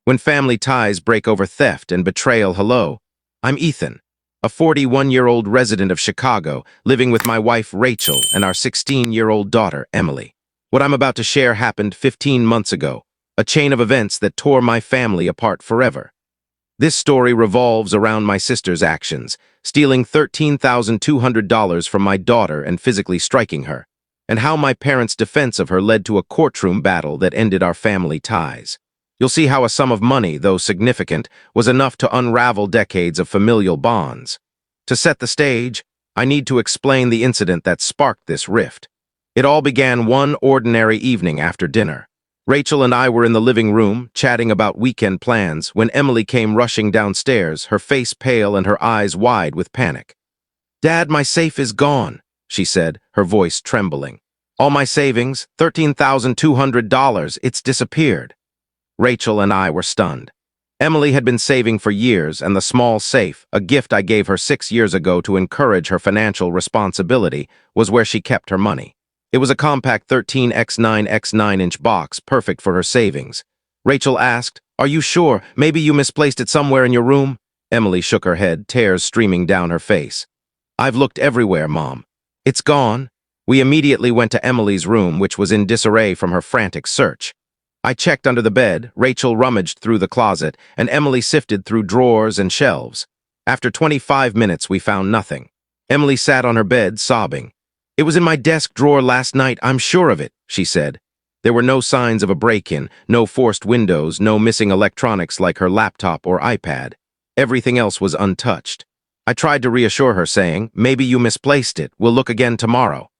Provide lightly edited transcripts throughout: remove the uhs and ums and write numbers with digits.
When family ties break over theft and betrayal.Hello. I'm Ethan, a 41-year-old resident of Chicago, living with my wife Rachel and our 16-year-old daughter Emily. What I'm about to share happened 15 months ago, a chain of events that tore my family apart forever. This story revolves around my sister's actions, stealing $13,200 from my daughter and physically striking her, and how my parents' defense of her led to a courtroom battle that ended our family ties. You'll see how a sum of money, though significant, was enough to unravel decades of familial bonds. To set the stage, I need to explain the incident that sparked this rift. It all began one ordinary evening after dinner. Rachel and I were in the living room, chatting about weekend plans, when Emily came rushing downstairs, her face pale and her eyes wide with panic. "Dad, my safe is gone," she said, her voice trembling. "All my savings, $13,200, it's disappeared." Rachel and I were stunned. Emily had been saving for years, and the small safe, a gift I gave her 6 years ago to encourage her financial responsibility, was where she kept her money. It was a compact 13x9x9-inch box, perfect for her savings. Rachel asked, "Are you sure? Maybe you misplaced it somewhere in your room?" Emily shook her head, tears streaming down her face. "I've looked everywhere, Mom. It's gone." We immediately went to Emily's room, which was in disarray from her frantic search. I checked under the bed, Rachel rummaged through the closet, and Emily sifted through drawers and shelves. After 25 minutes, we found nothing. Emily sat on her bed, sobbing. "It was in my desk drawer last night, I'm sure of it," she said. There were no signs of a break-in, no forced windows, no missing electronics like her laptop or iPad. Everything else was untouched. I tried to reassure her, saying, "Maybe you misplaced it, we'll look again tomorrow."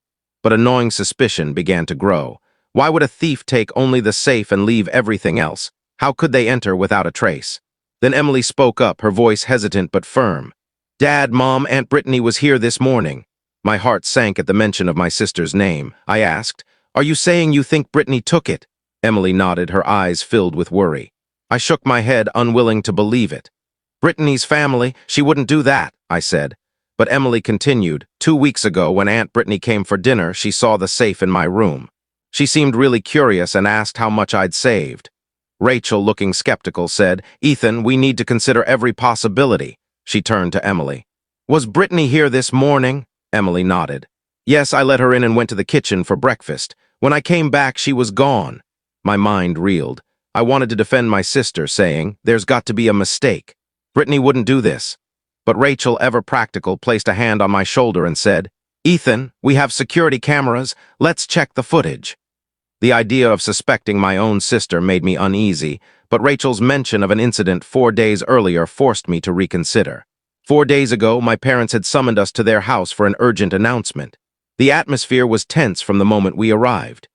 But a gnawing suspicion began to grow. Why would a thief take only the safe and leave everything else? How could they enter without a trace? Then Emily spoke up, her voice hesitant but firm. "Dad, Mom, Aunt Brittany was here this morning." My heart sank at the mention of my sister's name. I asked, "Are you saying you think Brittany took it?" Emily nodded, her eyes filled with worry. I shook my head, unwilling to believe it. "Brittany's family, she wouldn't do that," I said. But Emily continued, "2 weeks ago, when Aunt Brittany came for dinner, she saw the safe in my room. She seemed really curious and asked how much I'd saved." Rachel, looking skeptical, said, "Ethan, we need to consider every possibility." She turned to Emily. "Was Brittany here this morning?" Emily nodded. "Yes, I let her in and went to the kitchen for breakfast. When I came back, she was gone." My mind reeled. I wanted to defend my sister, saying, "There's got to be a mistake. Brittany wouldn't do this." But Rachel, ever practical, placed a hand on my shoulder and said, "Ethan, we have security cameras. Let's check the footage." The idea of suspecting my own sister made me uneasy, but Rachel's mention of an incident 4 days earlier forced me to reconsider. 4 days ago, my parents had summoned us to their house for an urgent announcement. The atmosphere was tense from the moment we arrived.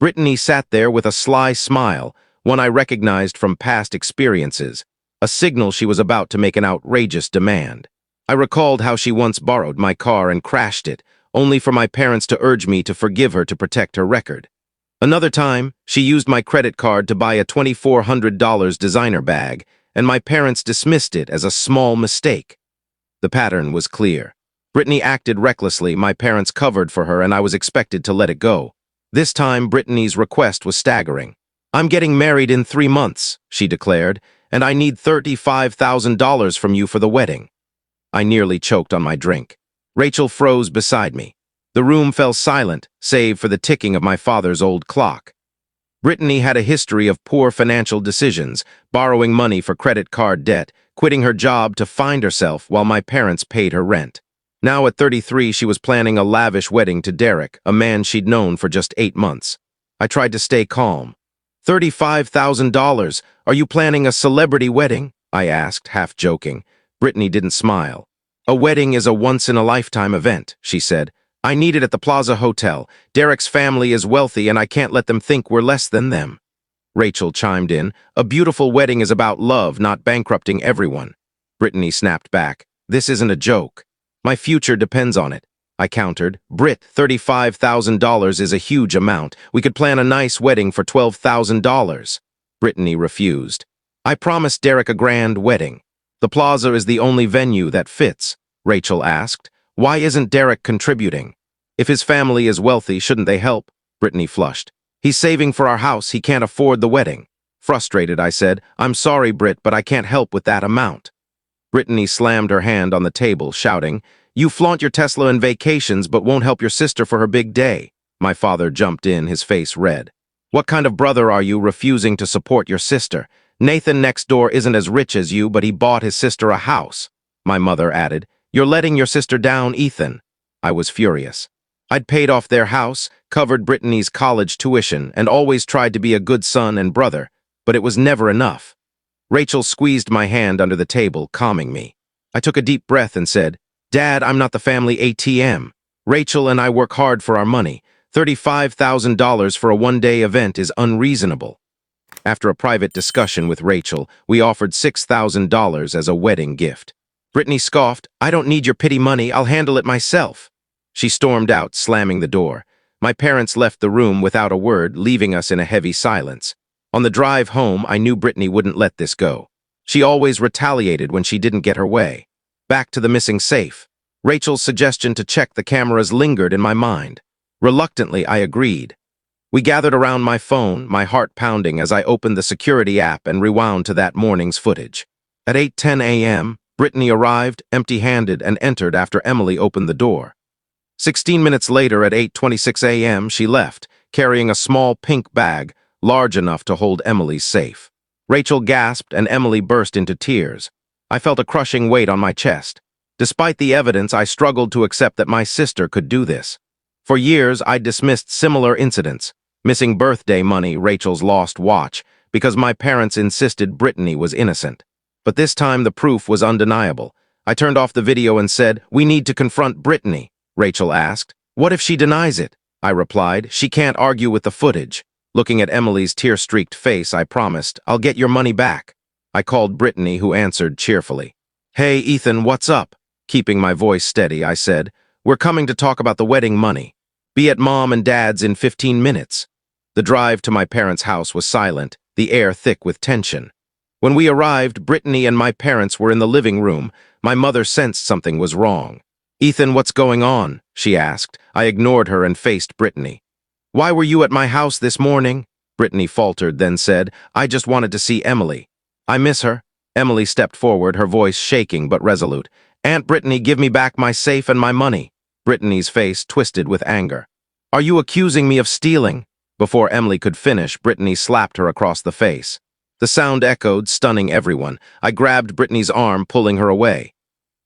Brittany sat there with a sly smile, one I recognized from past experiences, a signal she was about to make an outrageous demand. I recalled how she once borrowed my car and crashed it, only for my parents to urge me to forgive her to protect her record. Another time, she used my credit card to buy a $2,400 designer bag, and my parents dismissed it as a small mistake. The pattern was clear. Brittany acted recklessly, my parents covered for her, and I was expected to let it go. This time, Brittany's request was staggering. "I'm getting married in 3 months," she declared, "and I need $35,000 from you for the wedding." I nearly choked on my drink. Rachel froze beside me. The room fell silent, save for the ticking of my father's old clock. Brittany had a history of poor financial decisions, borrowing money for credit card debt, quitting her job to find herself while my parents paid her rent. Now at 33, she was planning a lavish wedding to Derek, a man she'd known for just 8 months. I tried to stay calm. $35,000, are you planning a celebrity wedding?" I asked, half joking. Brittany didn't smile. "A wedding is a once-in-a-lifetime event," she said. "I need it at the Plaza Hotel. Derek's family is wealthy and I can't let them think we're less than them." Rachel chimed in, "A beautiful wedding is about love, not bankrupting everyone." Brittany snapped back, "This isn't a joke. My future depends on it." I countered, "Britt, $35,000 is a huge amount. We could plan a nice wedding for $12,000. Brittany refused. "I promised Derek a grand wedding. The Plaza is the only venue that fits." Rachel asked, "Why isn't Derek contributing? If his family is wealthy, shouldn't they help?" Brittany flushed. "He's saving for our house. He can't afford the wedding." Frustrated, I said, "I'm sorry, Britt, but I can't help with that amount." Brittany slammed her hand on the table, shouting, "You flaunt your Tesla and vacations but won't help your sister for her big day." My father jumped in, his face red. "What kind of brother are you, refusing to support your sister? Nathan next door isn't as rich as you, but he bought his sister a house." My mother added, "You're letting your sister down, Ethan." I was furious. I'd paid off their house, covered Brittany's college tuition, and always tried to be a good son and brother, but it was never enough. Rachel squeezed my hand under the table, calming me. I took a deep breath and said, "Dad, I'm not the family ATM. Rachel and I work hard for our money. $35,000 for a one-day event is unreasonable." After a private discussion with Rachel, we offered $6,000 as a wedding gift. Brittany scoffed, "I don't need your pity money, I'll handle it myself." She stormed out, slamming the door. My parents left the room without a word, leaving us in a heavy silence. On the drive home, I knew Brittany wouldn't let this go. She always retaliated when she didn't get her way. Back to the missing safe. Rachel's suggestion to check the cameras lingered in my mind. Reluctantly, I agreed. We gathered around my phone, my heart pounding as I opened the security app and rewound to that morning's footage. At 8:10 a.m., Brittany arrived, empty-handed, and entered after Emily opened the door. 16 minutes later, at 8:26 a.m., she left, carrying a small pink bag, large enough to hold Emily's safe. Rachel gasped and Emily burst into tears. I felt a crushing weight on my chest. Despite the evidence, I struggled to accept that my sister could do this. For years, I dismissed similar incidents, missing birthday money, Rachel's lost watch, because my parents insisted Brittany was innocent. But this time, the proof was undeniable. I turned off the video and said, "We need to confront Brittany." Rachel asked, "What if she denies it?" I replied, "She can't argue with the footage." Looking at Emily's tear-streaked face, I promised, "I'll get your money back." I called Brittany, who answered cheerfully. "Hey, Ethan, what's up?" Keeping my voice steady, I said, "We're coming to talk about the wedding money. Be at Mom and Dad's in 15 minutes. The drive to my parents' house was silent, the air thick with tension. When we arrived, Brittany and my parents were in the living room. My mother sensed something was wrong. "Ethan, what's going on?" she asked. I ignored her and faced Brittany. "Why were you at my house this morning?" Brittany faltered, then said, "I just wanted to see Emily. I miss her." Emily stepped forward, her voice shaking but resolute. "Aunt Brittany, give me back my safe and my money." Brittany's face twisted with anger. "Are you accusing me of stealing?" Before Emily could finish, Brittany slapped her across the face. The sound echoed, stunning everyone. I grabbed Brittany's arm, pulling her away.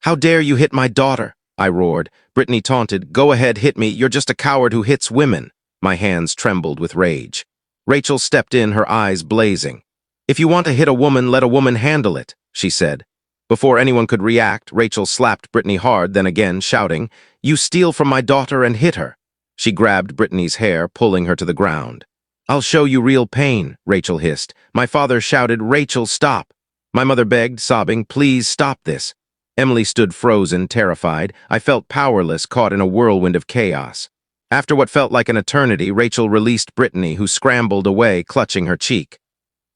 "How dare you hit my daughter?" I roared. Brittany taunted, "Go ahead, hit me. You're just a coward who hits women." My hands trembled with rage. Rachel stepped in, her eyes blazing. "If you want to hit a woman, let a woman handle it," she said. Before anyone could react, Rachel slapped Brittany hard, then again, shouting, "You steal from my daughter," and hit her. She grabbed Brittany's hair, pulling her to the ground. "I'll show you real pain," Rachel hissed. My father shouted, "Rachel, stop." My mother begged, sobbing, "Please stop this." Emily stood frozen, terrified. I felt powerless, caught in a whirlwind of chaos. After what felt like an eternity, Rachel released Brittany, who scrambled away, clutching her cheek.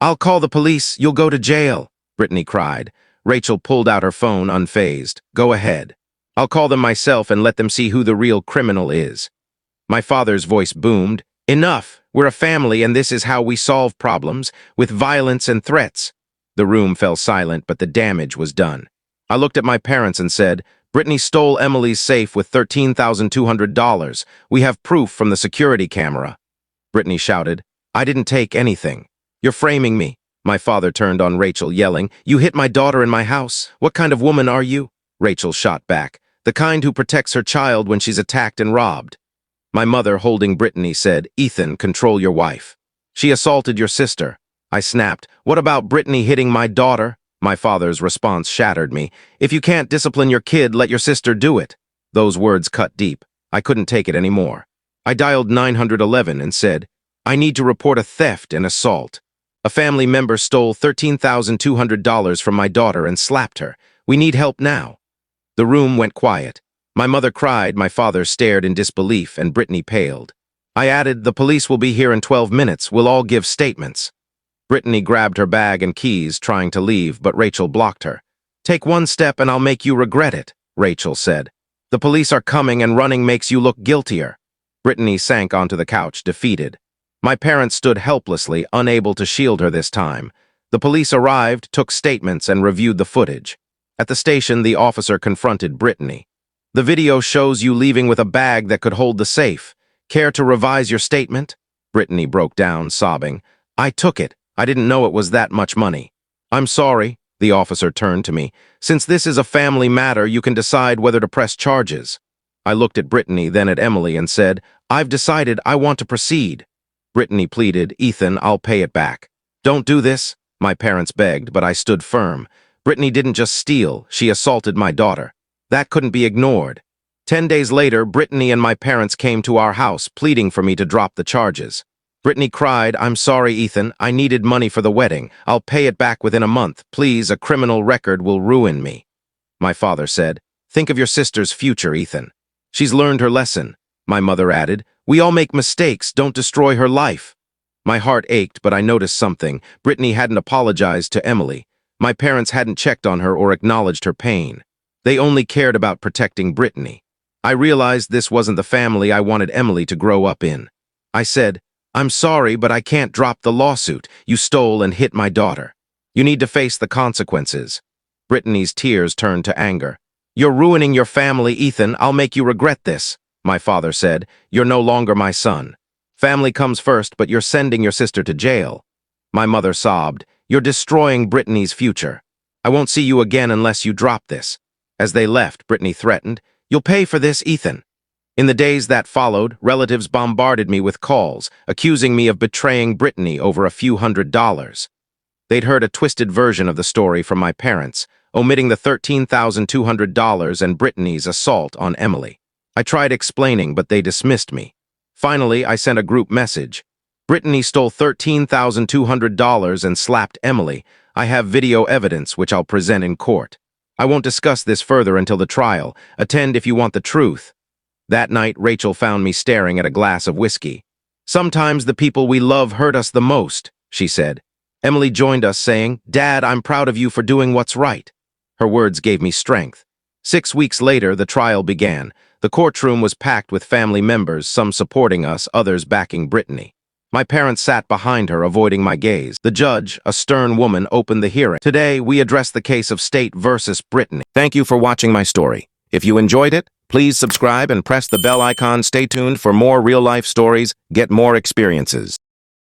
"I'll call the police. You'll go to jail," Brittany cried. Rachel pulled out her phone, unfazed. "Go ahead. I'll call them myself and let them see who the real criminal is." My father's voice boomed. "Enough. We're a family, and this is how we solve problems, with violence and threats." The room fell silent, but the damage was done. I looked at my parents and said, "Brittany stole Emily's safe with $13,200. We have proof from the security camera." Brittany shouted, "I didn't take anything. You're framing me." My father turned on Rachel, yelling, "You hit my daughter in my house. What kind of woman are you?" Rachel shot back, "The kind who protects her child when she's attacked and robbed." My mother, holding Brittany, said, "Ethan, control your wife. She assaulted your sister." I snapped, "What about Brittany hitting my daughter?" My father's response shattered me. "If you can't discipline your kid, let your sister do it." Those words cut deep. I couldn't take it anymore. I dialed 911 and said, "I need to report a theft and assault. A family member stole $13,200 from my daughter and slapped her. We need help now." The room went quiet. My mother cried, my father stared in disbelief, and Brittany paled. I added, "The police will be here in 12 minutes. We'll all give statements." Brittany grabbed her bag and keys, trying to leave, but Rachel blocked her. "Take one step and I'll make you regret it," Rachel said. "The police are coming and running makes you look guiltier." Brittany sank onto the couch, defeated. My parents stood helplessly, unable to shield her this time. The police arrived, took statements, and reviewed the footage. At the station, the officer confronted Brittany. "The video shows you leaving with a bag that could hold the safe. Care to revise your statement?" Brittany broke down, sobbing. "I took it. I didn't know it was that much money." "I'm sorry," the officer turned to me. "Since this is a family matter, you can decide whether to press charges." I looked at Brittany, then at Emily, and said, "I've decided I want to proceed." Brittany pleaded, "Ethan, I'll pay it back." "Don't do this," my parents begged, but I stood firm. Brittany didn't just steal, she assaulted my daughter. That couldn't be ignored. 10 days later, Brittany and my parents came to our house, pleading for me to drop the charges. Brittany cried, "I'm sorry, Ethan. I needed money for the wedding. I'll pay it back within a month. Please, a criminal record will ruin me." My father said, "Think of your sister's future, Ethan. She's learned her lesson." My mother added, "We all make mistakes. Don't destroy her life." My heart ached, but I noticed something. Brittany hadn't apologized to Emily. My parents hadn't checked on her or acknowledged her pain. They only cared about protecting Brittany. I realized this wasn't the family I wanted Emily to grow up in. I said, "I'm sorry, but I can't drop the lawsuit. You stole and hit my daughter. You need to face the consequences." Brittany's tears turned to anger. "You're ruining your family, Ethan. I'll make you regret this." My father said, "You're no longer my son. Family comes first, but you're sending your sister to jail." My mother sobbed, "You're destroying Brittany's future. I won't see you again unless you drop this." As they left, Brittany threatened, "You'll pay for this, Ethan." In the days that followed, relatives bombarded me with calls, accusing me of betraying Brittany over a few $100s. They'd heard a twisted version of the story from my parents, omitting the $13,200 and Brittany's assault on Emily. I tried explaining, but they dismissed me. Finally, I sent a group message. "Brittany stole $13,200 and slapped Emily. I have video evidence which I'll present in court. I won't discuss this further until the trial. Attend if you want the truth." That night, Rachel found me staring at a glass of whiskey. "Sometimes the people we love hurt us the most," she said. Emily joined us, saying, "Dad, I'm proud of you for doing what's right." Her words gave me strength. 6 weeks later, the trial began. The courtroom was packed with family members, some supporting us, others backing Brittany. My parents sat behind her, avoiding my gaze. The judge, a stern woman, opened the hearing. Today, we address the case of State versus Brittany. Thank you for watching my story. If you enjoyed it, please subscribe and press the bell icon. Stay tuned for more real-life stories, get more experiences.